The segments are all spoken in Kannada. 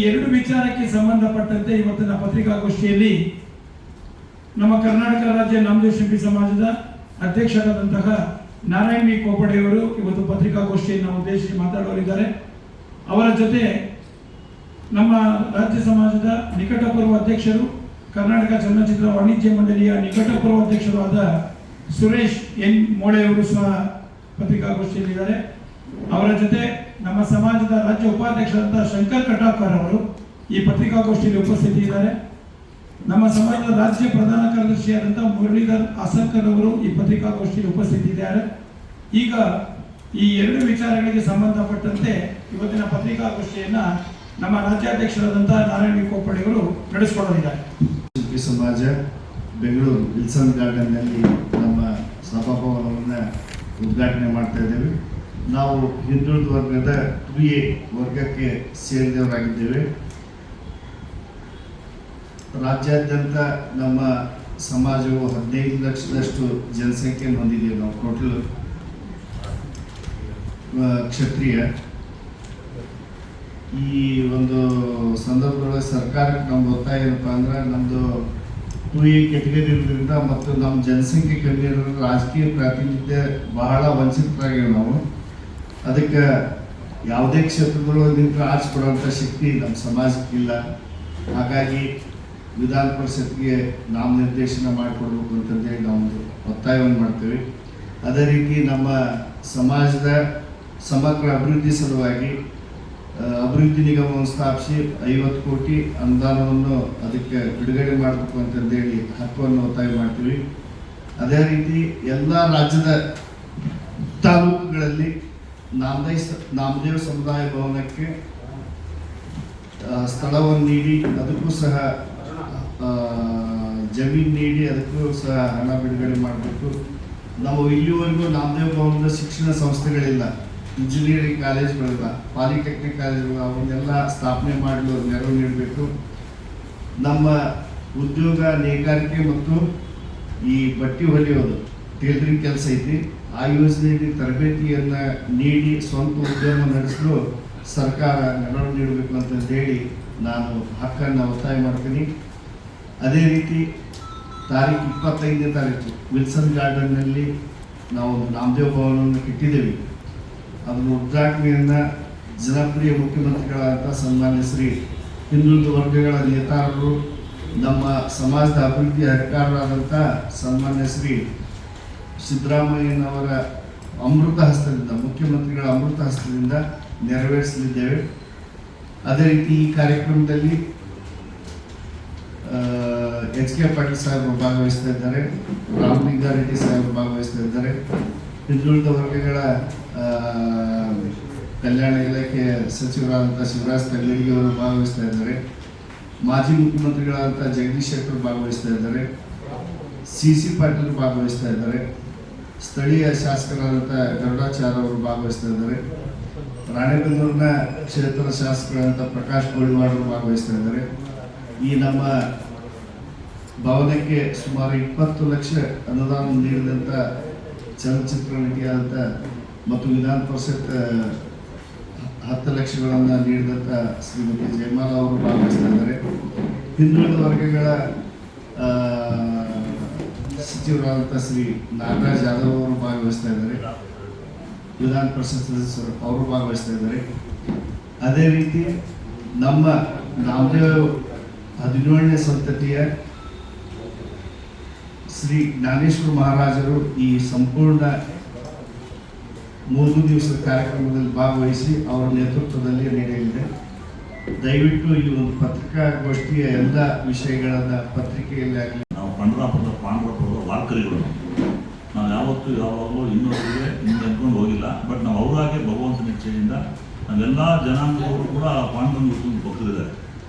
ಎರಡು ವಿಚಾರಕ್ಕೆ ಸಂಬಂಧಪಟ್ಟಂತೆ ಇವತ್ತಿನ ಪತ್ರಿಕಾಗೋಷ್ಠಿಯಲ್ಲಿ ನಮ್ಮ ಕರ್ನಾಟಕ ರಾಜ್ಯ ನಾಮದೇವ್ ಶಿಲ್ಪಿ ಸಮಾಜದ ಅಧ್ಯಕ್ಷರಾದಂತಹ ನಾರಾಯಣ್ ವಿ ಕೋಪಡೆಯವರು ಇವತ್ತು ಪತ್ರಿಕಾಗೋಷ್ಠಿಯನ್ನು ಉದ್ದೇಶಿಸಿ ಮಾತಾಡೋರಿದ್ದಾರೆ. ಅವರ ಜೊತೆ ನಮ್ಮ ರಾಜ್ಯ ಸಮಾಜದ ನಿಕಟಪೂರ್ವ ಅಧ್ಯಕ್ಷರು, ಕರ್ನಾಟಕ ಚಲನಚಿತ್ರ ವಾಣಿಜ್ಯ ಮಂಡಳಿಯ ನಿಕಟಪೂರ್ವ ಅಧ್ಯಕ್ಷರು ಆದ ಸುರೇಶ್ ಎನ್ ಮೋಳೆಯವರು ಸಹ ಪತ್ರಿಕಾಗೋಷ್ಠಿಯಲ್ಲಿದ್ದಾರೆ. ಅವರ ಜೊತೆ ನಮ್ಮ ಸಮಾಜದ ರಾಜ್ಯ ಉಪಾಧ್ಯಕ್ಷರಾದ ಶಂಕರ್ ಕಟಾಕರ್ ಅವರು ಈ ಪತ್ರಿಕಾಗೋಷ್ಠಿಯಲ್ಲಿ ಉಪಸ್ಥಿತಿಯಿದ್ದಾರೆ. ನಮ್ಮ ಸಮಾಜದ ರಾಜ್ಯ ಪ್ರಧಾನ ಕಾರ್ಯದರ್ಶಿಯಾದಂತಹ ಮುರಳೀಧರ್ ಆಸರ್ಕರ್ ಅವರು ಈ ಪತ್ರಿಕಾಗೋಷ್ಠಿಯಲ್ಲಿ ಉಪಸ್ಥಿತಿದ್ದಾರೆ. ಈಗ ಈ ಎರಡು ವಿಚಾರಗಳಿಗೆ ಸಂಬಂಧಪಟ್ಟಂತೆ ಇವತ್ತಿನ ಪತ್ರಿಕಾಗೋಷ್ಠಿಯನ್ನ ನಮ್ಮ ರಾಜ್ಯಾಧ್ಯಕ್ಷರಾದಂತಹ ನಾರಾಯಣ್ ವಿ ಕೋಪಡೆಯವರು ನಡೆಸಿಕೊಳ್ಳಲಿದ್ದಾರೆ. ಶಿಲ್ಪಿ ಸಮಾಜ ಬೆಂಗಳೂರು ವಿಲ್ಸನ್ ಗಾರ್ಡನ್ನಲ್ಲಿ ನಮ್ಮ ಸಭಾಭವನವನ್ನು ಉದ್ಘಾಟನೆ ಮಾಡ್ತಾ ಇದ್ದೇವೆ. ನಾವು ಹಿಂದುಳಿದ ವರ್ಗದ 3A ವರ್ಗಕ್ಕೆ ಸೇರಿದವರಾಗಿದ್ದೇವೆ. ರಾಜ್ಯಾದ್ಯಂತ ನಮ್ಮ ಸಮಾಜವು 15 ಲಕ್ಷದಷ್ಟು ಜನಸಂಖ್ಯೆಯನ್ನು ಹೊಂದಿದ್ದೇವೆ. ನಾವು ಟೋಟಲ್ ಕ್ಷತ್ರಿಯ. ಈ ಒಂದು ಸಂದರ್ಭದೊಳಗೆ ಸರ್ಕಾರಕ್ಕೆ ನಮ್ಮ ಒತ್ತಾಯ ಏನಪ್ಪ ಅಂದ್ರೆ, ನಮ್ಮದು 2A ಕೆಟಗರಿ ಇರೋದ್ರಿಂದ ಮತ್ತು ನಮ್ಮ ಜನಸಂಖ್ಯೆ ಕಮ್ಮಿ ಇರೋದ್ರಿಂದ ರಾಜಕೀಯ ಪ್ರಾತಿನಿಧ್ಯ ಬಹಳ ವಂಚಿತರಾಗಿವೆ ನಾವು. ಅದಕ್ಕೆ ಯಾವುದೇ ಕ್ಷೇತ್ರದೊಳಗೆ ನಿಂತು ಆರಿಸ್ಕೊಡುವಂಥ ಶಕ್ತಿ ನಮ್ಮ ಸಮಾಜಕ್ಕಿಲ್ಲ. ಹಾಗಾಗಿ ವಿಧಾನ ಪರಿಷತ್ಗೆ ನಾಮನಿರ್ದೇಶನ ಮಾಡಿಕೊಡ್ಬೇಕು ಅಂತಂದೇಳಿ ನಾವು ಒತ್ತಾಯವನ್ನು ಮಾಡ್ತೇವೆ. ಅದೇ ರೀತಿ ನಮ್ಮ ಸಮಾಜದ ಸಮಗ್ರ ಅಭಿವೃದ್ಧಿ ಸಲುವಾಗಿ ಅಭಿವೃದ್ಧಿ ನಿಗಮವನ್ನು ಸ್ಥಾಪಿಸಿ 50 ಕೋಟಿ ಅನುದಾನವನ್ನು ಅದಕ್ಕೆ ಬಿಡುಗಡೆ ಮಾಡಬೇಕು ಅಂತಂದೇಳಿ ಹಕ್ಕನ್ನು ಒತ್ತಾಯ ಮಾಡ್ತೀವಿ. ಅದೇ ರೀತಿ ಎಲ್ಲ ರಾಜ್ಯದ ತಾಲೂಕುಗಳಲ್ಲಿ ನಾಮದೇವ್ ಸಮುದಾಯ ಭವನಕ್ಕೆ ಸ್ಥಳವನ್ನು ನೀಡಿ ಅದಕ್ಕೂ ಸಹ ಜಮೀನು ನೀಡಿ ಅದಕ್ಕೂ ಸಹ ಹಣ ಬಿಡುಗಡೆ ಮಾಡಬೇಕು. ನಾವು ಇಲ್ಲಿವರೆಗೂ ನಾಮದೇವ್ ಭವನದ ಶಿಕ್ಷಣ ಸಂಸ್ಥೆಗಳಿಲ್ಲ, ಇಂಜಿನಿಯರಿಂಗ್ ಕಾಲೇಜ್ಗಳಿಲ್ಲ, ಪಾಲಿಟೆಕ್ನಿಕ್ ಕಾಲೇಜ್ಗಳು, ಅವನ್ನೆಲ್ಲ ಸ್ಥಾಪನೆ ಮಾಡಲು ನೆರವು ನೀಡಬೇಕು. ನಮ್ಮ ಉದ್ಯೋಗ, ನೇಕಾರಿಕೆ ಮತ್ತು ಈ ಬಟ್ಟೆ ಹೊಲಿಯೋದು ಟೇಲರಿಂಗ್ ಕೆಲಸ ಐತಿ. ಆ ಯೋಜನೆಯಲ್ಲಿ ತರಬೇತಿಯನ್ನು ನೀಡಿ ಸ್ವಂತ ಉದ್ಯಮ ನಡೆಸಲು ಸರ್ಕಾರ ನೆರವು ನೀಡಬೇಕು ಅಂತ ಹೇಳಿ ನಾನು ಹಕ್ಕನ್ನು ಒತ್ತಾಯ ಮಾಡ್ತೀನಿ. ಅದೇ ರೀತಿ ತಾರೀಕು 25ನೇ ತಾರೀಕು ವಿಲ್ಸನ್ ಗಾರ್ಡನ್ನಲ್ಲಿ ನಾವು ನಾಮದೇವ್ ಭವನವನ್ನು ಇಟ್ಟಿದ್ದೇವೆ. ಅದರ ಉದ್ಘಾಟನೆಯನ್ನು ಜನಪ್ರಿಯ ಮುಖ್ಯಮಂತ್ರಿಗಳಾದಂಥ ಸನ್ಮಾನ್ಯ ಶ್ರೀ ಹಿಂದುಳಿದ ವರ್ಗಗಳ ನೇತಾರರು, ನಮ್ಮ ಸಮಾಜದ ಅಭಿವೃದ್ಧಿ ಅಧಿಕಾರರಾದಂಥ ಸನ್ಮಾನ್ಯ ಶ್ರೀ ಸಿದ್ದರಾಮಯ್ಯನವರ ಅಮೃತ ಹಸ್ತದಿಂದ, ಮುಖ್ಯಮಂತ್ರಿಗಳ ಅಮೃತ ಹಸ್ತದಿಂದ ನೆರವೇರಿಸಲಿದ್ದೇವೆ. ಅದೇ ರೀತಿ ಈ ಕಾರ್ಯಕ್ರಮದಲ್ಲಿ HK ಪಾಟೀಲ್ ಸಾಹೇಬರು ಭಾಗವಹಿಸ್ತಾ ಇದ್ದಾರೆ, ರಾಮಲಿಂಗಾರೆಡ್ಡಿ ಸಾಹೇಬರು ಭಾಗವಹಿಸ್ತಾ ಇದ್ದಾರೆ, ಹಿಂದುಳಿದ ವರ್ಗಗಳ ಕಲ್ಯಾಣ ಇಲಾಖೆ ಸಚಿವರಾದಂಥ ಶಿವರಾಜ್ ತಂಗಡಗಿ ಅವರು ಭಾಗವಹಿಸ್ತಾ ಇದ್ದಾರೆ, ಮಾಜಿ ಮುಖ್ಯಮಂತ್ರಿಗಳಾದಂಥ ಜಗದೀಶ್ ಶೆಟ್ಟರ್ ಭಾಗವಹಿಸ್ತಾ ಇದ್ದಾರೆ, CC ಪಾಟೀಲ್ ಭಾಗವಹಿಸ್ತಾ ಇದ್ದಾರೆ, ಸ್ಥಳೀಯ ಶಾಸಕರಾದಂಥ ಗರುಡಾಚಾರ್ಯ ಅವರು ಭಾಗವಹಿಸ್ತಾ ಇದ್ದಾರೆ, ರಾಣೆಬೆನ್ನೂರಿನ ಕ್ಷೇತ್ರ ಶಾಸಕರಾದಂಥ ಪ್ರಕಾಶ್ ಗೋಳಿವಾಡ್ ಅವರು ಭಾಗವಹಿಸ್ತಾ ಇದ್ದಾರೆ. ಈ ನಮ್ಮ ಭವನಕ್ಕೆ ಸುಮಾರು 20 ಲಕ್ಷ ಅನುದಾನ ನೀಡಿದಂಥ ಚಲನಚಿತ್ರ ನಟಿಯಾದಂಥ ಮತ್ತು ವಿಧಾನ ಪರಿಷತ್ 10 ಲಕ್ಷಗಳನ್ನು ನೀಡಿದಂಥ ಶ್ರೀಮತಿ ಜಯಮಾಲಾ ಅವರು ಭಾಗವಹಿಸ್ತಾ ಇದ್ದಾರೆ. ಹಿಂದುಳಿದ ವರ್ಗಗಳ ಸಚಿವರಾದಂಥ ಶ್ರೀ ನಾಗರಾಜ್ ಯಾದವ್ ಅವರು ಭಾಗವಹಿಸ್ತಾ ಇದ್ದಾರೆ, ವಿಧಾನ ಪರಿಷತ್ ಸದಸ್ಯರು ಅವರು ಭಾಗವಹಿಸ್ತಾ ಇದ್ದಾರೆ. ಅದೇ ರೀತಿ ನಮ್ಮ ನಾಮದೇವ್ 17ನೇ ಸಂತತಿಯ ಶ್ರೀ ಜ್ಞಾನೇಶ್ವರ ಮಹಾರಾಜರು ಈ ಸಂಪೂರ್ಣ 3 ದಿವಸದ ಕಾರ್ಯಕ್ರಮದಲ್ಲಿ ಭಾಗವಹಿಸಿ ಅವರ ನೇತೃತ್ವದಲ್ಲಿ ನಡೆಯಲಿದೆ. ದಯವಿಟ್ಟು ಈ ಒಂದು ಪತ್ರಿಕಾಗೋಷ್ಠಿಯ ಎಲ್ಲ ವಿಷಯಗಳನ್ನ ಪತ್ರಿಕೆಯಲ್ಲಿ ಆಗಲಿ. ನಾವು ಪಾಂಡವಪುರದ ವಾರ್ಕರಿಗಳು, ನಾವು ಯಾವಾಗಲೂ ಇನ್ನೊಬ್ಬರಿಗೆ ಹಿಂದೆ ಅಂದ್ಕೊಂಡು ಹೋಗಿಲ್ಲ. ಬಟ್ ನಾವು ಅವರಾಗೆ ಭಗವಂತನ ಇಚ್ಛೆಯಿಂದ ನಾವೆಲ್ಲ ಜನಾಂಗದವರು ಕೂಡ ಪಾಂಡುರಂಗ ಭಕ್ತರಿದ್ದಾರೆ.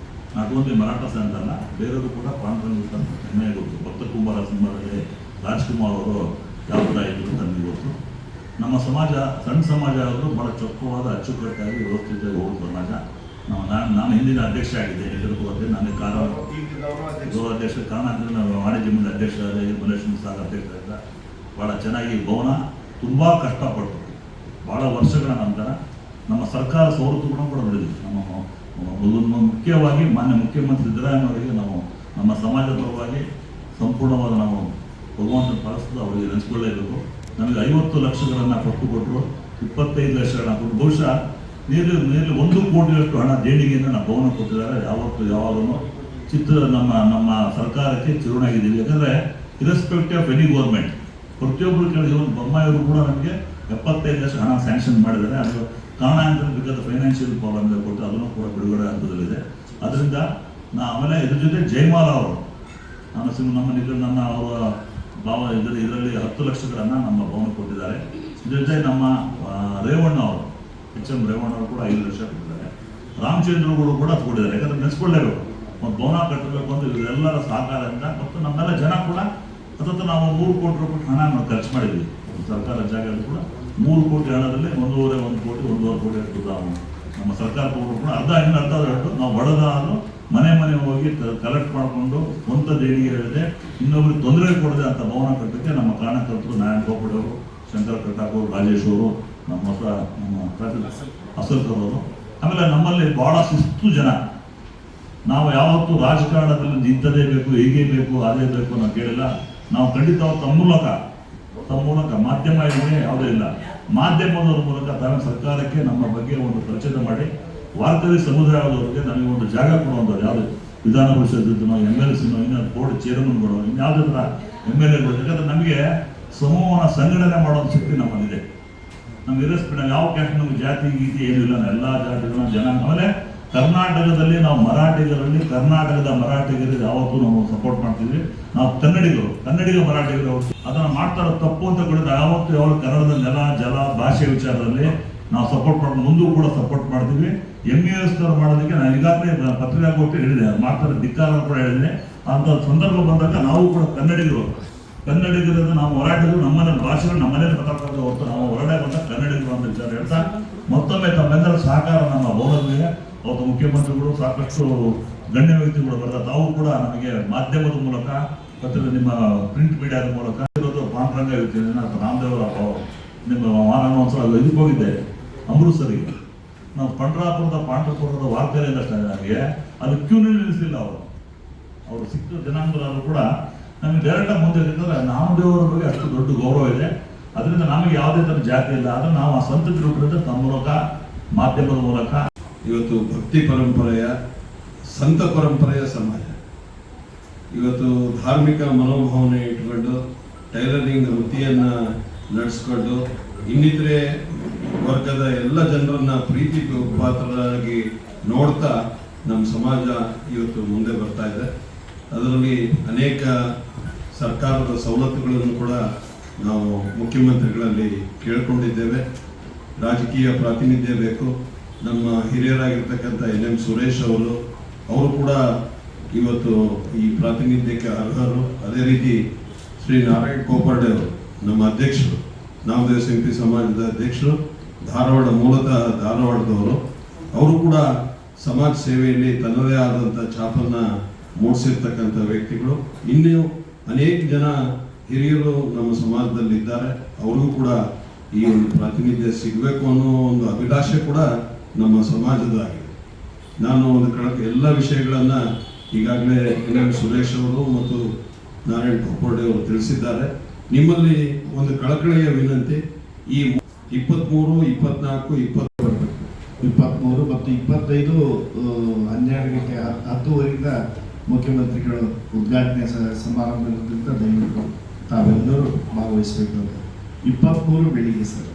ನಾಟ್ ಓನ್ಲಿ ಮರಾಠಸ್ ಅಂತಲ್ಲ, ಬೇರೆಯವರು ಕೂಡ ಪಾಂಡುರಂಗ ಹೆಮ್ಮೆ ಗೊತ್ತು. ಭಕ್ತ ಕುಂಬಾರ ಸಿಂಹದಲ್ಲಿ ರಾಜ್ಕುಮಾರ್ ಅವರು ಯಾವ ಥರ ಇದ್ರು ಅಂತ ನಮಗೆ ಗೊತ್ತು. ನಮ್ಮ ಸಮಾಜ ಸಣ್ಣ ಸಮಾಜ ಆದರೂ ಭಾಳ ಚೊಕ್ಕವಾದ ಅಚ್ಚುಕಟ್ಟಾಗಿ ವ್ಯವಸ್ಥಿತವಾಗಿ ಹೋಗುವ ಸಮಾಜ. ನಾನು ಹಿಂದಿನ ಅಧ್ಯಕ್ಷ ಆಗಿದ್ದೆ, ಎದುರುಕೋದೆ ನಾನು ಗೌರವಾಧ್ಯಕ್ಷ ಕಾರಣ ನಾವು ವಾಣಿಜ್ಯ ಮಂಡಳಿ ಅಧ್ಯಕ್ಷರಾದ ಮಲ್ಲೇಶ್ವರ ಸಾಗರ್ ಅಧ್ಯಕ್ಷರಾದ ಭಾಳ ಚೆನ್ನಾಗಿ ಭವನ ತುಂಬ ಕಷ್ಟಪಟ್ಟು ಭಾಳ ವರ್ಷಗಳ ನಂತರ ನಮ್ಮ ಸರ್ಕಾರ ಸವಲತ್ತು ಕೂಡ ನೋಡಿದ್ವಿ. ನಮ್ಮ ಮುಖ್ಯವಾಗಿ ಮಾನ್ಯ ಮುಖ್ಯಮಂತ್ರಿ ಸಿದ್ದರಾಮಯ್ಯವರಿಗೆ ನಾವು ನಮ್ಮ ಸಮಾಜದ ಪರವಾಗಿ ಸಂಪೂರ್ಣವಾದ ನಾವು ಭಗವಂತನ ಪಾಲಿಸಿದ್ದು ಅವರಿಗೆ ನೆನೆಸ್ಕೊಳ್ಳೇಬೇಕು. ನಮಗೆ 50 ಲಕ್ಷಗಳನ್ನು ಕೊಟ್ಟರು, 25 ಲಕ್ಷಗಳನ್ನ ಕೊಟ್ಟು ಬಹುಶಃ ನೀರು 1 ಕೋಟಿಯಷ್ಟು ಹಣ ದೇಣಿಗೆಯನ್ನು ನಾವು ಭವನ ಕೊಟ್ಟಿದ್ದಾರೆ. ಯಾವಾಗಲೂ ನಮ್ಮ ಸರ್ಕಾರಕ್ಕೆ ಚಿರುಣಾಗಿದ್ದೀವಿ. ಯಾಕಂದರೆ ಇರೆಸ್ಪೆಕ್ಟಿವ್ ಆಫ್ ಎನಿ ಗೌರ್ಮೆಂಟ್ ಪ್ರತಿಯೊಬ್ಬರು ಕೇಳಿದ ಬೊಮ್ಮಾಯಿಯವರು ಕೂಡ ನಮಗೆ 75 ಲಕ್ಷ ಹಣ ಸ್ಯಾಂಕ್ಷನ್ ಮಾಡಿದ್ದಾರೆ. ಅದು ಕಾರಣಾಂತರ ಬೇಕಾದ ಫೈನಾನ್ಷಿಯಲ್ ಪ್ರಾಬ್ಲಮ್ ಕೊಟ್ಟು ಅದನ್ನು ಕೂಡ ಬಿಡುಗಡೆ ಹಂತದಲ್ಲಿದೆ. ಅದರಿಂದ ಆಮೇಲೆ ಇದ್ರ ಜೊತೆ ಜಯಮಾಲ ಅವರು ನನ್ನ ಅವರ ಭಾವ ಇದರಲ್ಲಿ 10 ಲಕ್ಷಗಳನ್ನು ನಮ್ಮ ಭವನ ಕೊಟ್ಟಿದ್ದಾರೆ. ಜೊತೆ ನಮ್ಮ ರೇವಣ್ಣ ಅವರು HM ರೇವಣ್ಣ ಅವರು ಕೂಡ 5 ಲಕ್ಷ ಕೊಟ್ಟಿದ್ದಾರೆ. ರಾಮಚಂದ್ರಗಳು ಕೂಡ ಕೊಟ್ಟಿದ್ದಾರೆ. ಯಾಕಂದ್ರೆ ನೆನೆಸ್ಕೊಳ್ಳೇಬೇಕು, ಒಂದು ಭವನ ಕಟ್ಟಬೇಕು ಅಂತ ಇವರೆಲ್ಲರ ಸಹಕಾರದಿಂದ ಮತ್ತು ನಮ್ಮೆಲ್ಲ ಜನ ಕೂಡ ಅದಕ್ಕೆ ನಾವು 3 ಕೋಟಿ ರೂಪಾಯಿ ಹಣ ನಾವು ಖರ್ಚು ಮಾಡಿದ್ವಿ. ಸರ್ಕಾರ ಜಾಗ ಕೂಡ 3 ಕೋಟಿ ಹಣದಲ್ಲಿ 1 ಕೋಟಿ 1.5 ಕೋಟಿ ನಾವು ನಮ್ಮ ಸರ್ಕಾರ ಕೂಡ ಅರ್ಧ ನಾವು ಬಡದಾದ್ರು ಮನೆ ಹೋಗಿ ಕಲೆಕ್ಟ್ ಮಾಡಿಕೊಂಡು ಸ್ವಂತ ದೇಣಿಗೆ ಹೇಳಿದೆ, ಇನ್ನೊಬ್ರಿಗೆ ತೊಂದರೆ ಕೊಡದೆ ಅಂತ ಭವನ ಕಟ್ಟಕ್ಕೆ ನಮ್ಮ ಕಾರಣಕರ್ತರು ನಾರಾಯಣ ಗೋಪಡೆ ಅವರು, ಶಂಕರ ಕಟ್ಟಾಕ್ ಅವರು, ರಾಜೇಶ್ ಅವರು, ನಮ್ಮ ಅಸಲ್ಕರ್ ಅವರು. ಆಮೇಲೆ ನಮ್ಮಲ್ಲಿ ಬಹಳ ಶಿಸ್ತು ಜನ. ನಾವು ಯಾವತ್ತೂ ರಾಜಕಾರಣದಲ್ಲಿ ಇಂಥದೇ ಬೇಕು, ಹೀಗೆ ಬೇಕು, ಅದೇ ಬೇಕು ನಾವು ಕೇಳಿಲ್ಲ. ನಾವು ಖಂಡಿತ ತಮ್ಮ ಮೂಲಕ ಮಾಧ್ಯಮ ಇದ್ರೆ ಯಾವುದೇ ಇಲ್ಲ, ಮಾಧ್ಯಮದವರ ಮೂಲಕ ತಾವೇ ಸರ್ಕಾರಕ್ಕೆ ನಮ್ಮ ಬಗ್ಗೆ ಒಂದು ಪ್ರಚಾರ ಮಾಡಿ ವಾರ್ಕರಿ ಸಮುದಾಯದವರಿಗೆ ನಮಗೆ ಒಂದು ಜಾಗ ಕೊಡುವಂಥದ್ದು. ಯಾವುದು ವಿಧಾನ ಪರಿಷತ್ತಿನೋ MLC ಇನ್ನೊಂದು ಬೋರ್ಡ್ ಚೇರ್ಮನ್ಗಳು ಇನ್ಯಾವುದೇ ಥರ MLAಗಳು. ಯಾಕಂದ್ರೆ ನಮಗೆ ಸಮೂಹನ ಸಂಘಟನೆ ಮಾಡೋ ಶಕ್ತಿ ನಮ್ಮಲ್ಲಿದೆ. ನಮ್ಗೆ ನಾವು ಯಾವ ಕ್ಯಾಸ್ಟ್ ನಮ್ಗೆ ಜಾತಿ ಗೀತಿ ಏನಿಲ್ಲ, ಎಲ್ಲ ಜಾತಿಗಳ ಜನ. ಆಮೇಲೆ ಕರ್ನಾಟಕದಲ್ಲಿ ನಾವು ಮರಾಠಿಗರಲ್ಲಿ ಕರ್ನಾಟಕದ ಮರಾಠಿಗರಿಗೆ ಯಾವತ್ತೂ ನಾವು ಸಪೋರ್ಟ್ ಮಾಡ್ತೀವಿ. ನಾವು ಕನ್ನಡಿಗ ಮರಾಠಿಗರು ಅದನ್ನು ಮಾಡ್ತಾರೋ ತಪ್ಪು ಅಂತ ಕೂಡ ಯಾವತ್ತೂ ಕನ್ನಡದ ನೆಲ ಜಲ ಭಾಷೆ ವಿಚಾರದಲ್ಲಿ ನಾವು ಸಪೋರ್ಟ್ ಮಾಡ್ಕೊಂಡು ಮುಂದೂ ಕೂಡ ಸಪೋರ್ಟ್ ಮಾಡ್ತೀವಿ. MUS ಮಾಡೋದಕ್ಕೆ ನಾನು ಈಗಾಗಲೇ ಪತ್ರಿಕಾಗೋಷ್ಠಿ ಹೇಳಿದೆ, ಮಾಡ್ತಾರೆ ಧಿಕ್ಕಾರ ಕೂಡ ಹೇಳಿದೆ. ಅಂತ ಸಂದರ್ಭ ಬಂದಾಗ ನಾವು ಕೂಡ ಕನ್ನಡಿಗರದ ನಾವು ಮರಾಠಿಗರು ನಮ್ಮನೆ ಭಾಷೆಗಳು ನಮ್ಮನೇಲಿ ಮಾತಾಡ್ತಾರೆ ಹೊರತು ನಾವು ಹೊರಗಡೆ ಬಂದಾಗ ಕನ್ನಡಿಗರು ಅಂತ ವಿಚಾರ ಹೇಳ್ತಾ ಮತ್ತೊಮ್ಮೆ ತಮ್ಮೆಲ್ಲರ ಸಹಕಾರ ನಮ್ಮ ಭವನಗಳಿಗೆ ಅವತ್ತು ಮುಖ್ಯಮಂತ್ರಿಗಳು ಸಾಕಷ್ಟು ಗಣ್ಯ ವ್ಯಕ್ತಿಗಳು ಬರ್ತಾರೆ. ತಾವು ಕೂಡ ನಮಗೆ ಮಾಧ್ಯಮದ ಮೂಲಕ ನಿಮ್ಮ ಪ್ರಿಂಟ್ ಮೀಡಿಯಾದ ಮೂಲಕ ಇರೋದು ಪಾಂಡುರಂಗ ಇರ್ತೀನಿ ರಾಮದೇವರ ನಿಮ್ಮ ಒಂದ್ಸಲ ಇದಕ್ಕೆ ಹೋಗಿದ್ದೆ ಅಮೃತ್ಸರಿಗೆ. ನಾವು ಪಾಂಡ್ರಪುರದ ವಾರ್ತೆಯಿಂದ ನನಗೆ ಅದು ಕ್ಯೂನಲ್ಲಿ ನಿಲ್ಲಿಸಲಿಲ್ಲ. ಅವರು ಸಿಕ್ಕ ಜನಾಂಗದವರು ಕೂಡ ನಮಗೆ ಡೈರೆಕ್ಟಾಗಿ ಮುಂದೆ ಯಾಕಂದ್ರೆ ನಾಮದೇವರ ಬಗ್ಗೆ ಅಷ್ಟು ದೊಡ್ಡ ಗೌರವ ಇದೆ. ಅದರಿಂದ ನಮಗೆ ಯಾವುದೇ ಥರ ಜಾತಿ ಇಲ್ಲ. ಅದನ್ನು ನಾವು ಆ ಸಂತತಿರುವುದರಿಂದ ತಮ್ಮ ಮೂಲಕ ಮಾಧ್ಯಮದ ಮೂಲಕ ಇವತ್ತು ಭಕ್ತಿ ಪರಂಪರೆಯ ಸಂತ ಪರಂಪರೆಯ ಸಮಾಜ. ಇವತ್ತು ಧಾರ್ಮಿಕ ಮನೋಭಾವನೆ ಇಟ್ಕೊಂಡು ಟೈಲರಿಂಗ್ ವೃತ್ತಿಯನ್ನು ನಡೆಸ್ಕೊಂಡು ಇನ್ನಿತರೆ ವರ್ಗದ ಎಲ್ಲ ಜನರನ್ನ ಪ್ರೀತಿ ಪಾತ್ರರಾಗಿ ನೋಡ್ತಾ ನಮ್ಮ ಸಮಾಜ ಇವತ್ತು ಮುಂದೆ ಬರ್ತಾ ಇದೆ. ಅದರಲ್ಲಿ ಅನೇಕ ಸರ್ಕಾರದ ಸವಲತ್ತುಗಳನ್ನು ಕೂಡ ನಾವು ಮುಖ್ಯಮಂತ್ರಿಗಳಲ್ಲಿ ಕೇಳ್ಕೊಂಡಿದ್ದೇವೆ. ರಾಜಕೀಯ ಪ್ರಾತಿನಿಧ್ಯ ಬೇಕು. ನಮ್ಮ ಹಿರಿಯರಾಗಿರ್ತಕ್ಕಂಥ NM ಸುರೇಶ್ ಅವರು ಕೂಡ ಇವತ್ತು ಈ ಪ್ರಾತಿನಿಧ್ಯಕ್ಕೆ ಅರ್ಹರು. ಅದೇ ರೀತಿ ಶ್ರೀ ನಾರಾಯಣ ಕೋಪರ್ಡೆ ಅವರು ನಮ್ಮ ಅಧ್ಯಕ್ಷರು, ನಾಮದೇವ ಸಂಹಿತೆ ಸಮಾಜದ ಅಧ್ಯಕ್ಷರು, ಮೂಲತಃ ಧಾರವಾಡದವರು. ಅವರು ಕೂಡ ಸಮಾಜ ಸೇವೆಯಲ್ಲಿ ತನ್ನದೇ ಆದಂಥ ಛಾಪನ್ನು ಮೂಡಿಸಿರ್ತಕ್ಕಂಥ ವ್ಯಕ್ತಿಗಳು. ಇನ್ನೂ ಅನೇಕ ಜನ ಹಿರಿಯರು ನಮ್ಮ ಸಮಾಜದಲ್ಲಿ ಇದ್ದಾರೆ. ಅವ್ರಿಗೂ ಕೂಡ ಈ ಒಂದು ಪ್ರಾತಿನಿಧ್ಯ ಸಿಗಬೇಕು ಅನ್ನೋ ಒಂದು ಅಭಿಲಾಷೆ ಕೂಡ ನಮ್ಮ ಸಮಾಜದಾಗಿದೆ. ನಾನು ಒಂದು ಎಲ್ಲ ವಿಷಯಗಳನ್ನು ಈಗಾಗಲೇ NM ಸುರೇಶ್ ಅವರು ಮತ್ತು ನಾರಾಯಣ ಕೋಪರ್ಡೆ ಅವರು ತಿಳಿಸಿದ್ದಾರೆ. ನಿಮ್ಮಲ್ಲಿ ಒಂದು ಕಳಕಳಿಯ ವಿನಂತಿ, ಈ 23, 24, 20 ಬರಬೇಕು. 23 ಮತ್ತು 25 12 10ವರೆಯಿಂದ ಮುಖ್ಯಮಂತ್ರಿಗಳು ಉದ್ಘಾಟನೆ ಸಮಾರಂಭದಿಂದ ದಯವಿಟ್ಟು ತಾವೆಲ್ಲರೂ ಭಾಗವಹಿಸಬೇಕು ಅಂತ. 23 ಬೆಳಿಗ್ಗೆ ಸರ್.